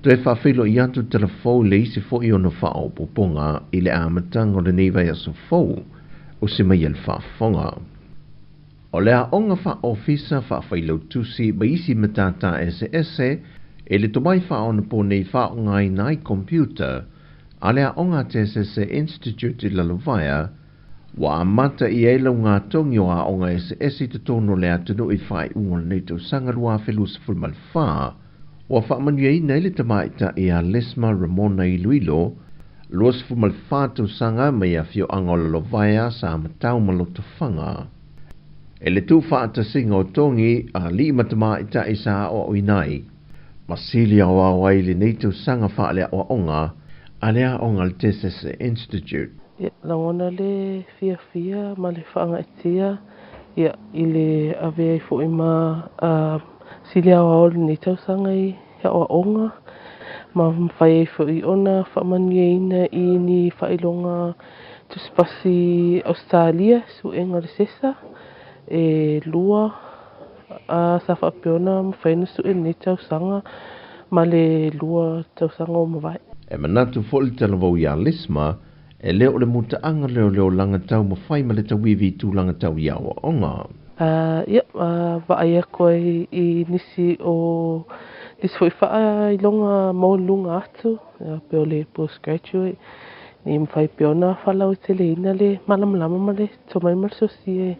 Te whawhilo I atu te la fau le isi fo I ono whao poponga I le amatanga o le neiwai aso fau o se mai al whafonga. O le a onga wha ofisa wha whailo tusi ba isi matata ese e le tomai wha ona po nei wha o ngai nai computer a le a onga te ese Institute I Lalovaya wa amata I eila ngā tongi o a onga ese te tono le atunu I whai unga nei tau sangarua whelus fulmal wha wa wha manuia I nei le tamaita I a Lesma Ramona Iluilo luas fulmal wha tau sanga mai a fio angola Lalovaya sa matau maloto whanga. E le tu whaata singa o tongi a li matamaita I sa o oinai. Masilia o awai le neitu sanga wha lea o onga a lea onga le Tesese Institute. Ia, langona le fia ma le whaanga etia. Ia, I le awea I fo ima silia o awai le neitu sanga I o onga. Ma whai e fo I ona whamania ina I ni whailonga tuspasi Australia su enga le sesa. E lua a sa whapeona mawhaina su e ni tausanga ma le lua tausanga o mawai. E manatu foli tala vau ia Lesma e leo le mutaanga leo langa tau mawhai ma le tawiwi tu langa tau ia o onga. Ia, waai koe I nisi o nisi fo I wha I longa maulunga atu peo le postgraduate ni mwhai peona whalau te le ina le malamlama ma le tomai marsosi e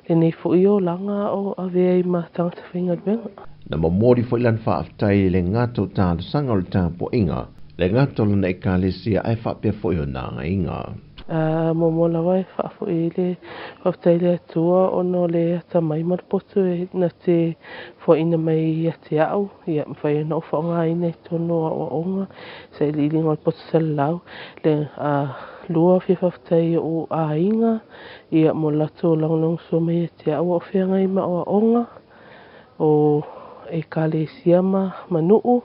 le nei fo I o langa o awea I ma tangata whinga duenga. Na mamori fo ilan whaaftai le ngato tālu sanga o le tāpo inga, le ngato lana e kālesia ai whapea fo I o nanga inga. Momola wai whaafo I le whaaftai le atua ono le ata mai marpoto e na te fo ina mai a te au. Ia mwhai na o whaonga ina I tono a onga, sa ili ilinga o poto salau. Le lua fia whaaftai o a inga, ia mo lato langonong so mai a te au o whianga I ma o onga. O e kālesia ma manuu,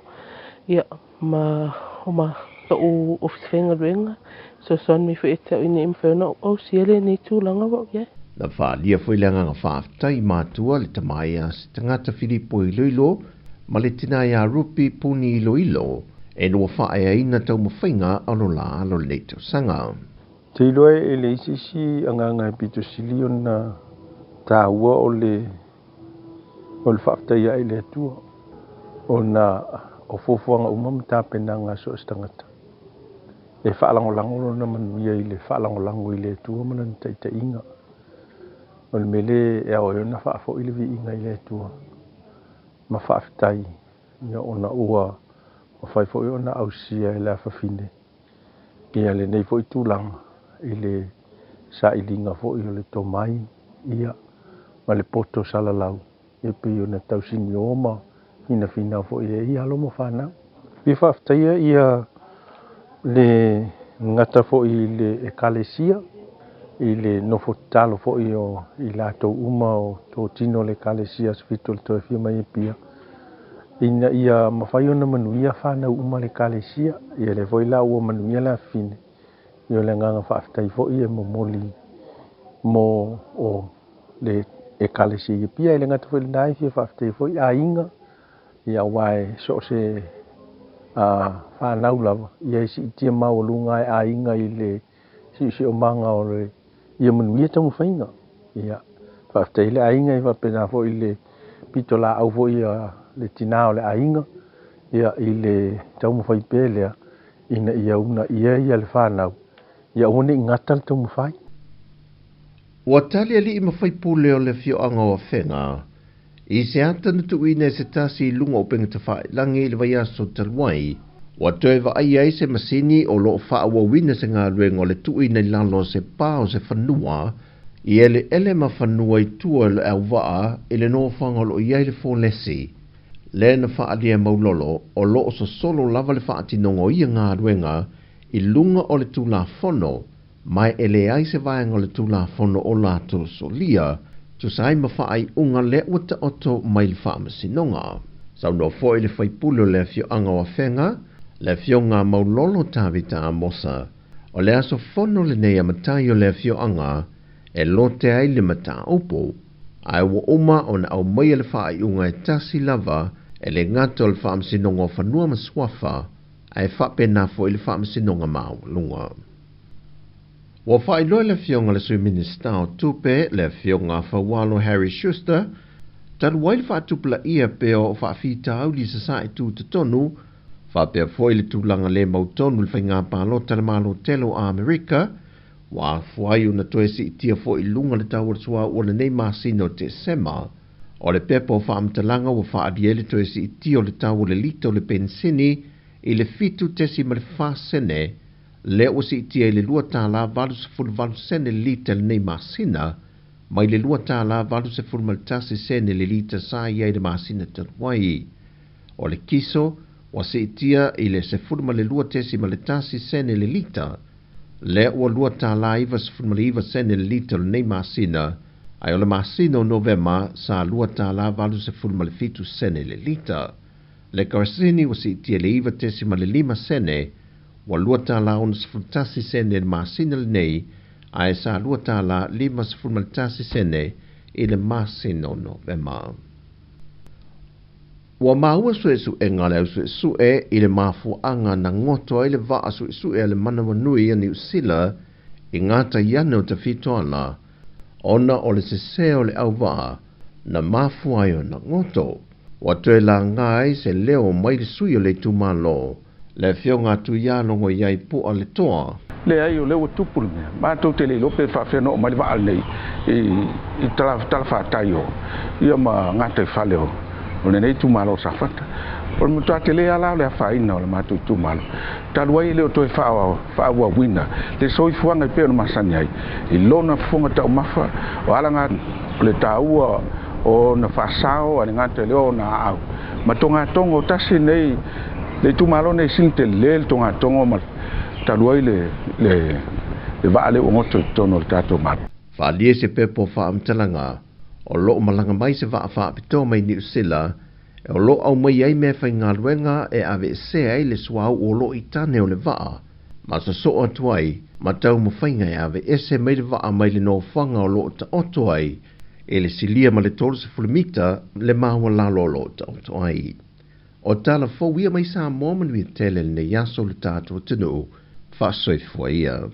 ia ma o ma o ofiswhenga ruenga. So son mi fo e tau ina imwhena o siele nei tūlanga wau, ia. Na whaalia fo ilanga ngā whaaftai mātua le tamaia si tangata Filipo Iloilo, ma le tina ia Rupi Puni Iloilo, e noa whaea ina tau mawhainga alo la alo le tau sanga. Te iloe e le isisi anganga e pito silio na tāua o le whaaftai ai le atua. O na o fofuanga umam tāpenanga so stangata. E whaalangolango na manuia I le whaalangolango I le atua manan taita inga. O le mele e ao eona whaafo I le vi inga I le atua. Ma whaaftai ia ona ua o whaifo I ona ausia e la whawhine. Ia le nei fo I tūlanga I le sa ilinga fo I le tomai ia ma le poto salalau. E pe ona tausini oma hina fina fo I alo mo whanau. I whaaftai ia le ngata fo I le ekalesia I le nofo talo fo I lato uma o to tino le ekalesia sfito le toe fia mai pia ina ia mawhai ona manuia whanau uma le ekalesia ia le foi la ua manuia la fine ia le nganga whaaftai fo I momoli mo o le ekalesia pia I le ngata fo I le nai fia whaaftai fo I a inga ia wae so se whanau lava. Ia isi itia mau lunga a inga I le si o manga o le ia manuia tamu whainga. Ia whaaftai le a inga I whapena fo I le pito la au fo I le tinao le a inga. Ia I le tamu whai pelea ina ia una ia le whanau. Ia one ngata le tamu whai. Ua tali ali I mawhai pule o le fio anga o whenga. I se ata na tuine se tasi lunga o penga te whae langi le vai aso talwai. Wa toe wa ai se masini o loo wha awa wina se ngā ruenga o le tuine lalo se pā o se whanua. I ele ma whanua I tua le au waa ele no whanga lo iai le fōlesi. Le na wha alia maulolo o loo so solo lava le wha atinongo I ngā ruenga I lunga o le tūla whono. Mai ele ai se vaenga o le tūla whono o lato solia. Tu sai ma whaai unga le wata oto mai le wha masinonga. Sau no foi le whai pulo le fio anga wa whenga, le fio ngā maulolo tāwita a mosa, o le aso whono le nei amatai o le fio anga, e lote ai le mata upo. Ai wa uma o na au mai le whaai unga e tasi lava, e le ngata o le whaamsinonga o whanua maswafa, ai whapena fo i le whaamsinonga mau lunga. Wa whailoi le fionga le sui minista o tupe le fionga whawalo Harry Schuster, talu wail whaatupula ia peo o whaafita au li sa sae tu te tonu, whapea foi le tūlanga le mautonu le whainga pālota le malo telo a Amerika, wa fuai una toe si itia foi lunga le tau sua o le nei masino te sema, o le pepo whaamtalanga wa whaadiele toe si itia o le tau le lito le pensini, i le fitu tesi ma le whaasene, le o si itia i le lua tāla valu se fulu valu sene le lita le nei masina, mai le lua tāla valu se fulu maltasi sene le lita sa iai le masina taluai. O le kiso, wa se itia i le se fulu ma le lua tesi ma le tasi sene le lita, le ua lua tāla iwa se fulu ma le iwa sene le lita le nei masina, ai o le masina o novema sa lua tāla valu se fulu ma le fitu sene le lita. Le karasini wa se itia le iwa tesi ma le lima sene, wa lua tāla ona se fulu tasi sene le masina le nei, ai sa lua tāla lima se fulu ma le tasi sene i le masina o novema. Wa maua su e ngale su e i le mafuanga na ngoto i le vaa su e le manawanui a New Zealand i ngata iana o te fitoana, ona o le seseo le au waa na mafuayo na ngoto. Wa tue la ngai se leo mai le sui o le tumalo, le fio ngā tu ialongo iai pu a le toa. Le ai o leo tupul mea, mātou te le lope whawheno o mai le waa nei i tala whataio, ia ma ngata i whaleo. O nei tumalo sa fata. O mo tate le ala le faina o le matu tumalo. Taluai le o toi fa'awa wina. Le soifuanga pe o masani ai. I lona fonga tau mafa o alanga le taua o na fasao ani ngata le o na au. Ma tonga tongo tasi nei le tumalo nei sinte le tonga tongo ma taluai le vaale o ngoto tono le tato ma. Fa lie se pepo fa amtalanga. O lo malanga mai se wha pito mai New Zealand, e o lo au mai ai mea whai ngā luenga e ave se ai le suau o lo i tane o le waa. Ma sa so atu ai, ma tau mo whainga e ave ese mai le waa mai le no whanga o lo ta oto ai, e le silia ma le tolu se fulimita le maua la lo ta oto ai. O tala fo ia mai sa momanui tele le ne yaso le tātua tenu, wha soifua ia.